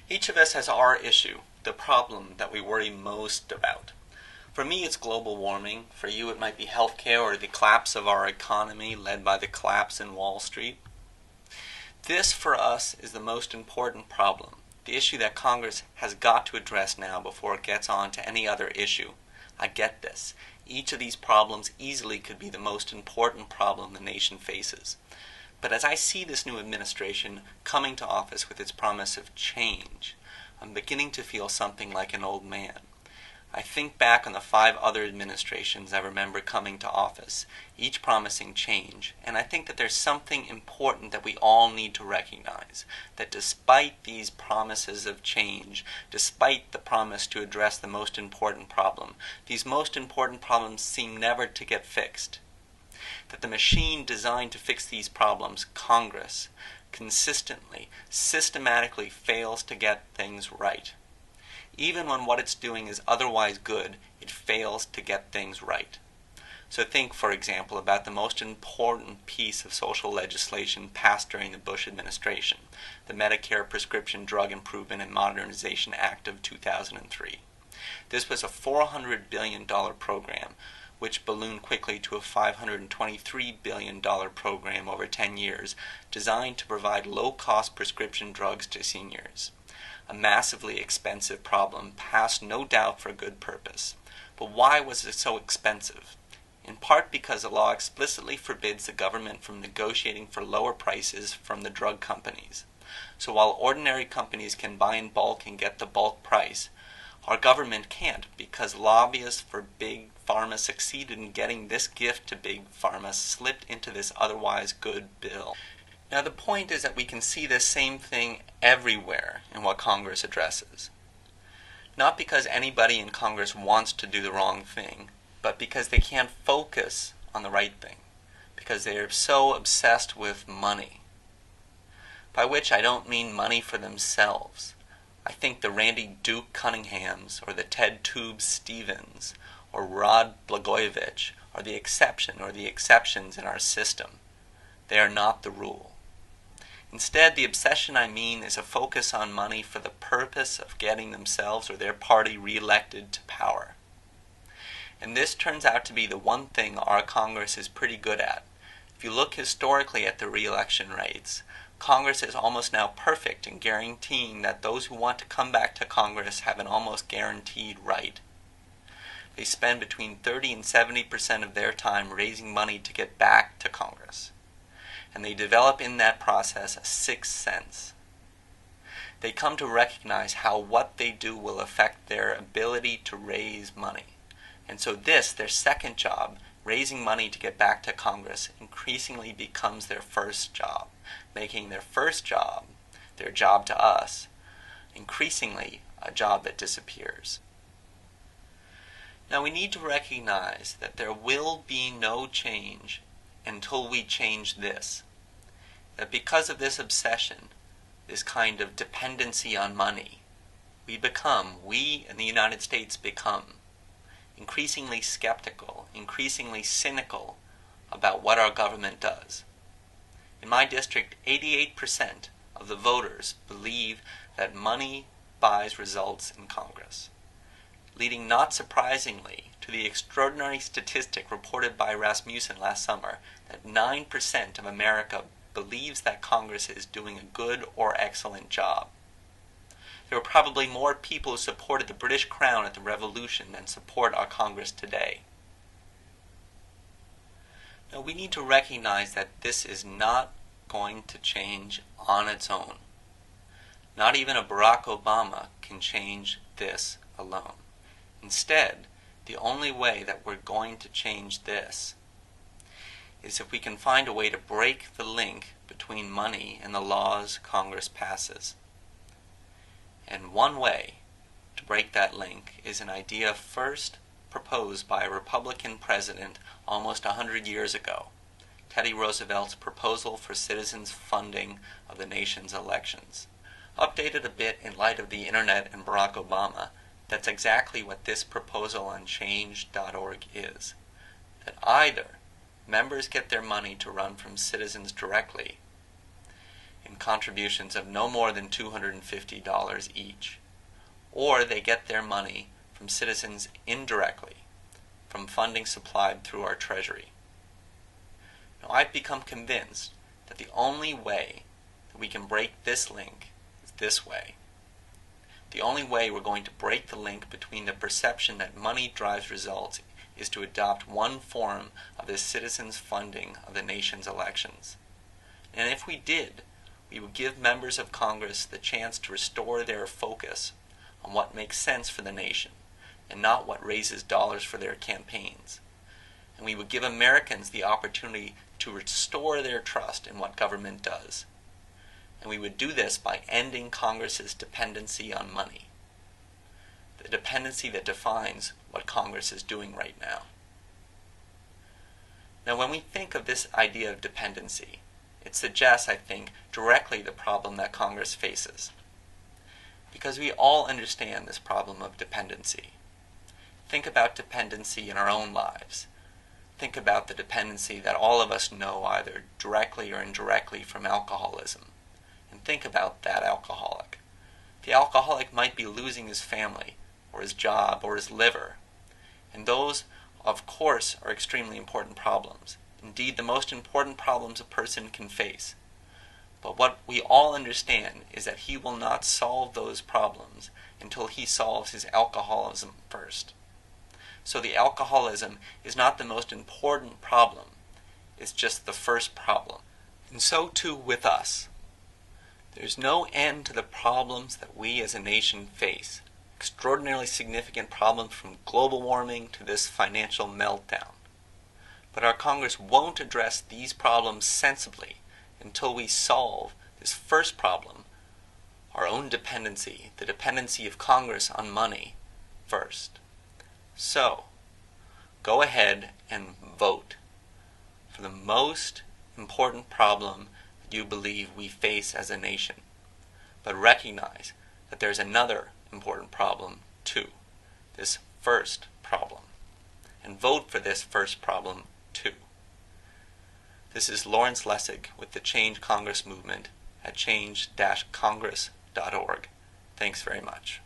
Each of us has our issue, the problem that we worry most about. For me, it's global warming. For you, it might be healthcare or the collapse of our economy led by the collapse in Wall Street. This, for us, is the most important problem, the issue that Congress has got to address now before it gets on to any other issue. I get this. Each of these problems easily could be the most important problem the nation faces. But as I see this new administration coming to office with its promise of change, I'm beginning to feel something like an old man. I think back on the 5 other administrations I remember coming to office, each promising change, and I think that there's something important that we all need to recognize, that despite these promises of change, despite the promise to address the most important problem, these most important problems seem never to get fixed. That the machine designed to fix these problems, Congress, consistently, systematically fails to get things right. Even when what it's doing is otherwise good, it fails to get things right. So think, for example, about the most important piece of social legislation passed during the Bush administration, the Medicare Prescription Drug Improvement and Modernization Act of 2003. This was a $400 billion program, which ballooned quickly to a $523 billion program over 10 years, designed to provide low-cost prescription drugs to seniors. A massively expensive problem, passed no doubt for a good purpose. But why was it so expensive? In part because the law explicitly forbids the government from negotiating for lower prices from the drug companies. So while ordinary companies can buy in bulk and get the bulk price, our government can't, because lobbyists for big pharma succeeded in getting this gift to big pharma slipped into this otherwise good bill. Now the point is that we can see this same thing everywhere in what Congress addresses. Not because anybody in Congress wants to do the wrong thing, but because they can't focus on the right thing, because they are so obsessed with money. By which I don't mean money for themselves. I think the Randy Duke Cunninghams, or the Ted Tubes Stevens, or Rod Blagojevich are the exception or the exceptions in our system. They are not the rule. Instead, the obsession I mean is a focus on money for the purpose of getting themselves or their party reelected to power. And this turns out to be the one thing our Congress is pretty good at. If you look historically at the re-election rates, Congress is almost now perfect in guaranteeing that those who want to come back to Congress have an almost guaranteed right. They spend between 30 and 70% of their time raising money to get back to Congress. And they develop in that process a sixth sense. They come to recognize how what they do will affect their ability to raise money. And so this, their second job, raising money to get back to Congress, increasingly becomes their first job, making their first job, their job to us, increasingly a job that disappears. Now we need to recognize that there will be no change until we change this. That because of this obsession, this kind of dependency on money, we in the United States become increasingly skeptical, increasingly cynical about what our government does. In my district, 88% of the voters believe that money buys results in Congress, leading not surprisingly to the extraordinary statistic reported by Rasmussen last summer that 9% of America believes that Congress is doing a good or excellent job. There were probably more people who supported the British Crown at the Revolution than support our Congress today. Now we need to recognize that this is not going to change on its own. Not even a Barack Obama can change this alone. Instead, the only way that we're going to change this is if we can find a way to break the link between money and the laws Congress passes. And one way to break that link is an idea first proposed by a Republican president almost 100 years ago, Teddy Roosevelt's proposal for citizens' funding of the nation's elections. Updated a bit in light of the internet and Barack Obama, that's exactly what this proposal on change.org is. That either members get their money to run from citizens directly, in contributions of no more than $250 each, or they get their money from citizens indirectly, from funding supplied through our Treasury. Now, I've become convinced that the only way that we can break this link is this way. The only way we're going to break the link between the perception that money drives results is to adopt one form of this citizens' funding of the nation's elections. And if we did, we would give members of Congress the chance to restore their focus on what makes sense for the nation and not what raises dollars for their campaigns. And we would give Americans the opportunity to restore their trust in what government does. And we would do this by ending Congress's dependency on money, the dependency that defines what Congress is doing right now. Now, when we think of this idea of dependency, it suggests, I think, directly the problem that Congress faces. Because we all understand this problem of dependency. Think about dependency in our own lives. Think about the dependency that all of us know either directly or indirectly from alcoholism. And think about that alcoholic. The alcoholic might be losing his family, or his job, or his liver. And those, of course, are extremely important problems. Indeed, the most important problems a person can face. But what we all understand is that he will not solve those problems until he solves his alcoholism first. So the alcoholism is not the most important problem, it's just the first problem. And so too with us. There's no end to the problems that we as a nation face. Extraordinarily significant problems from global warming to this financial meltdown. But our Congress won't address these problems sensibly until we solve this first problem, our own dependency, the dependency of Congress on money, first. So, go ahead and vote for the most important problem that you believe we face as a nation. But recognize that there's another important problem too, this first problem. And vote for this first problem too. This is Lawrence Lessig with the Change Congress Movement at change-congress.org. Thanks very much.